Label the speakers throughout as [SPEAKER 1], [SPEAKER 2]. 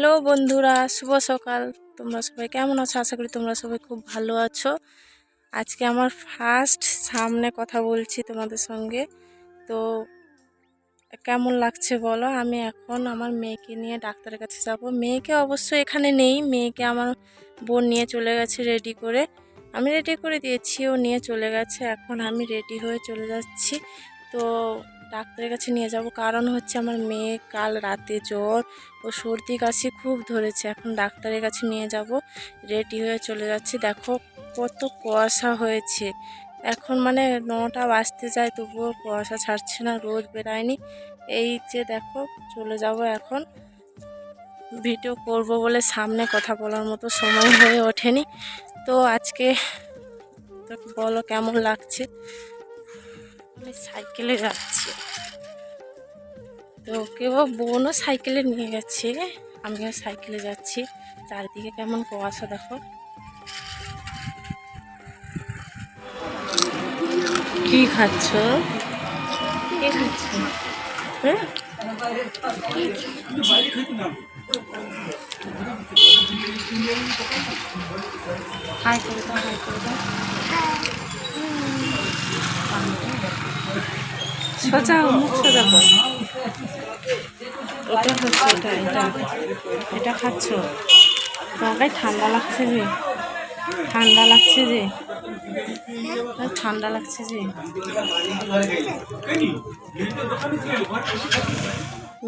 [SPEAKER 1] Hello বন্ধুরা, শুভ সকাল। তোমরা সবাই কেমন আছো? আশা করি তোমরা সবাই খুব ভালো আছো। আজকে আমার ফার্স্ট সামনে কথা বলছি তোমাদের সঙ্গে। তো কেমন লাগছে বলো? আমি এখন আমার মেয়েকে নিয়ে ডাক্তারের কাছে যাব। মেয়েকে অবশ্যই এখানে নেই, মেয়েকে আমার বোন নিয়ে চলে গেছে রেডি করে। আমি রেডি করে দিয়েছি, ও নিয়ে চলে গেছে। এখন আমি রেডি হয়ে চলে যাচ্ছি। তো ডাক্তারের কাছে নিয়ে যাব, কারণ হচ্ছে আমার মেয়ে কাল রাতে জ্বর ও সর্দি কাশি খুব ধরেছে। এখন ডাক্তারের কাছে নিয়ে যাব, রেডি হয়ে চলে যাচ্ছি। দেখো কত কুয়াশা হয়েছে, এখন মানে 9টা বাজতে যায় তবুও কুয়াশা ছাড়ছে না, রোদ বেরায়নি। এই যে দেখো চলে যাব এখন। ভিডিও করব বলে সামনে কথা বলার মতো সময় হয়ে ওঠেনি। তো আজকে তো বলো কেমন লাগছে? আমি সাইকেলে যাচ্ছি, তো কেউ বোনও সাইকেলে নিয়ে গেছে, আমিও সাইকেলে যাচ্ছি। চারিদিকে কেমন কুয়াশা দেখো। কি খাচ্ছ? কি খাচ্ছ? হ্যাঁ, হাই করে দাও, হাই করে দাও। সোজাও, মুখ সোজা কর। ওটা হচ্ছে এটা এটা এটা খাচ্ছ? তোমাকে ঠান্ডা লাগছে যে, ঠান্ডা লাগছে যে, ঠান্ডা লাগছে যে।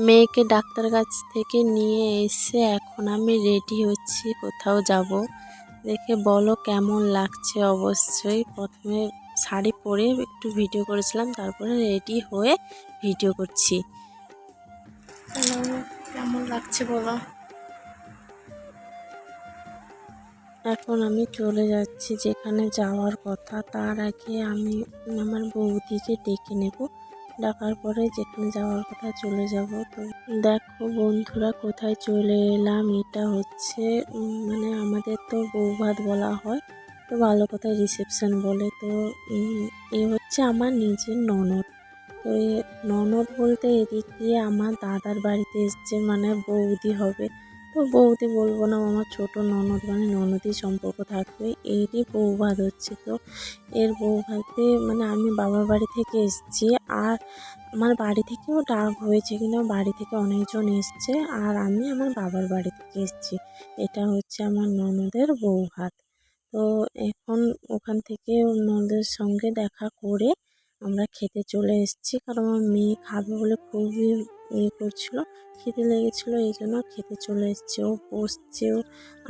[SPEAKER 1] মেয়েকে ডাক্তার কাছ থেকে নিয়ে এসে এখন আমি রেডি হচ্ছি, কোথাও যাব। দেখে বলো কেমন লাগছে? অবশ্যই প্রথমে শাড়ি পরে একটু ভিডিও করেছিলাম, তারপরে রেডি হয়ে ভিডিও করছি। কেমন লাগছে বলো? এখন আমি চলে যাচ্ছি যেখানে যাওয়ার কথা। তার আগে আমি আমার বৌদিকে ডেকে নেব, ডাকার পরে যেখানে যাওয়ার কথা চলে যাব। তো দেখো বন্ধুরা কোথায় চলে এলাম। এটা হচ্ছে মানে আমাদের তো বৌভাত বলা হয়, তো ভালো কথায় রিসেপশন বলে। তো এ হচ্ছে আমার নিজের ননদ। তো এ ননদ বলতে এদিক দিয়ে আমার দাদার বাড়িতে এসছে, মানে বৌদি হবে। তো বৌদি বলবো না, আমার ছোট ননদ, মানে ননদই সম্পর্ক থাকবে। এরই বৌভাত হচ্ছে। তো এর বৌভাতে মানে আমি বাবার বাড়ি থেকে এসেছি, আর আমার বাড়ি থেকেও ডাক হয়েছে, কিন্তু আমার বাড়ি থেকে অনেকজন এসছে, আর আমি আমার বাবার বাড়ি থেকে এসেছি। এটা হচ্ছে আমার ননদের বৌভাত। তো এখন ওখান থেকে ননদের সঙ্গে দেখা করে আমরা খেতে চলে এসেছি, কারণ আমার মেয়ে খাবে বলে খুবই করছিল, খিদে লেগেছিলো, এই জন্য খেতে চলে এসেছে। ও বসছে, ও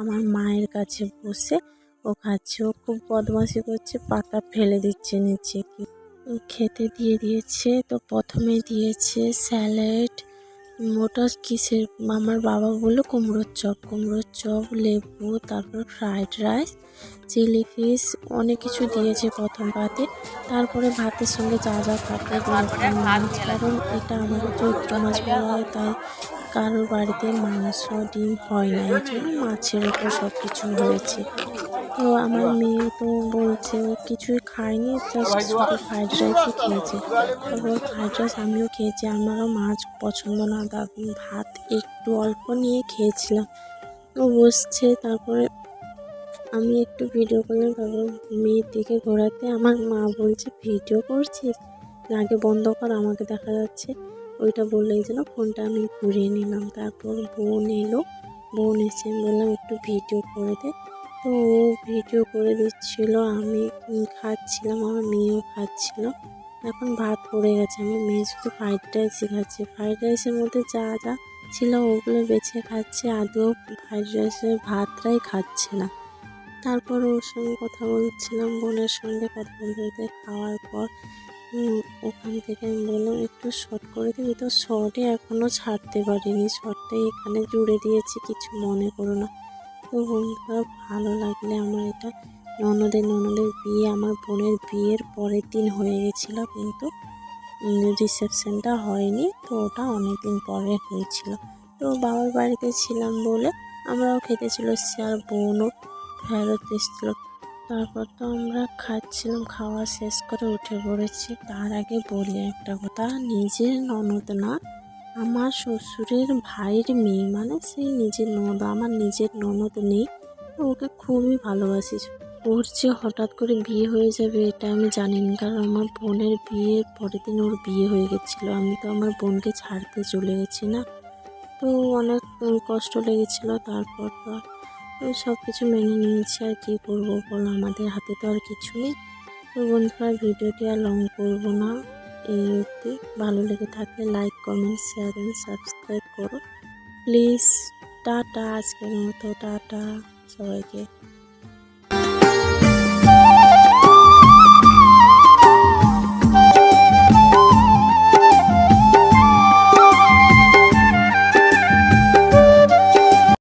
[SPEAKER 1] আমার মায়ের কাছে বসে ও খাচ্ছে। ও খুব বদমাশি করছে, পাতা ফেলে দিচ্ছে নিচে। খেতে দিয়ে দিয়েছে। তো প্রথমে দিয়েছে স্যালাড, ওটা কিসের আমার বাবা বললো কুমড়োর চপ, কুমড়োর চপ, লেবু, তারপর ফ্রাইড রাইস, চিলি ফিশ, অনেক কিছু দিয়েছে প্রথম পাতে। তারপরে ভাতের সঙ্গে যা যা থাকে মাছ, কারণ এটা আমাদের চৈত্র মাছ বলা হয়, তাই কারোর বাড়িতে মাংস ডিম হয় না, এই জন্য মাছের ওপর সব কিছু হয়েছে। তো আমার মেয়ে তো বলছে ও কিছুই খায়নি, জাস্ট শুধু ফ্রাইড রাইসই খেয়েছে। তারপর ফ্রাইড রাইস আমিও খেয়েছি, আমারও মাছ পছন্দ না, ভাত একটু অল্প নিয়ে খেয়েছিলাম। ও বসছে, তারপরে আমি একটু ভিডিও করলাম। তারপর মেয়ের দিকে ঘোরাতে আমার মা বলছে ভিডিও করছিস, আগে বন্ধ কর, আমাকে দেখা যাচ্ছে। ওইটা বললেই যেন ফোনটা আমি ঘুরিয়ে নিলাম। তারপর বোন এলো, বোন এসে বললাম একটু ভিডিও করে দে। তো ও ভিডিও করে দিচ্ছিল, আমি খাচ্ছিলাম, আমার মেয়েও খাচ্ছিল। এখন ভাত পড়ে গেছে, আমার মেয়ে শুধু ফ্রাইড রাইসই খাচ্ছে। ফ্রাইড রাইসের মধ্যে যা যা ছিল ওগুলো বেছে খাচ্ছে, আদৌ ফ্রাইড রাইসের ভাতটাই খাচ্ছে না। তারপর ওর সঙ্গে কথা বলছিলাম, বোনের সঙ্গে কথা বলতে বলতে খাওয়ার পর ওখান থেকে আমি বললাম একটু শর্ট করে দিবি। তো শর্টে এখনও ছাড়তে পারিনি, শর্টটাই এখানে জুড়ে দিয়েছি, কিছু মনে করো না। তো বন্ধুরা ভালো লাগলে আমার এটা ননদের বিয়ে, আমার বোনের বিয়ের পরের দিন হয়ে গেছিলো, কিন্তু রিসেপশনটা হয়নি। তো ওটা অনেক দিন পরে হয়েছিল। তো বাবার বাড়িতে ছিলাম বলে আমরাও খেতে চলে এসেছি, আর বোনও ফেরত এসেছিলো। তারপর তো আমরা খাচ্ছিলাম, খাওয়া শেষ করে উঠে পড়েছি। তার আগে বলি একটা কথা, নিজের ননদ না, আমার শ্বশুরের ভাইয়ের মেয়ে, মানে সেই নিজের ননদ, আমার নিজের ননদ নেই, তো ওকে খুবই ভালোবাসি। ওর যে হঠাৎ করে বিয়ে হয়ে যাবে এটা আমি জানিনি, কারণ আমার বোনের বিয়ের পরের দিন ওর বিয়ে হয়ে গেছিলো। আমি তো আমার বোনকে ছাড়তে চলে গেছি না, তো অনেক কষ্ট লেগেছিলো। তারপর তো সব কিছু মেনে নিয়েছি, আর কী করবো বলো, আমাদের হাতে তো আর কিছু নেই। তো বন্ধুরা, ভিডিওটি আর লং করবো না, এই অবধি। ভালো লেগে থাকলে লাইক, কমেন্ট, শেয়ার এবং সাবস্ক্রাইব করো প্লিজ। টাটা, আজকের মতো টাটা সবাইকে।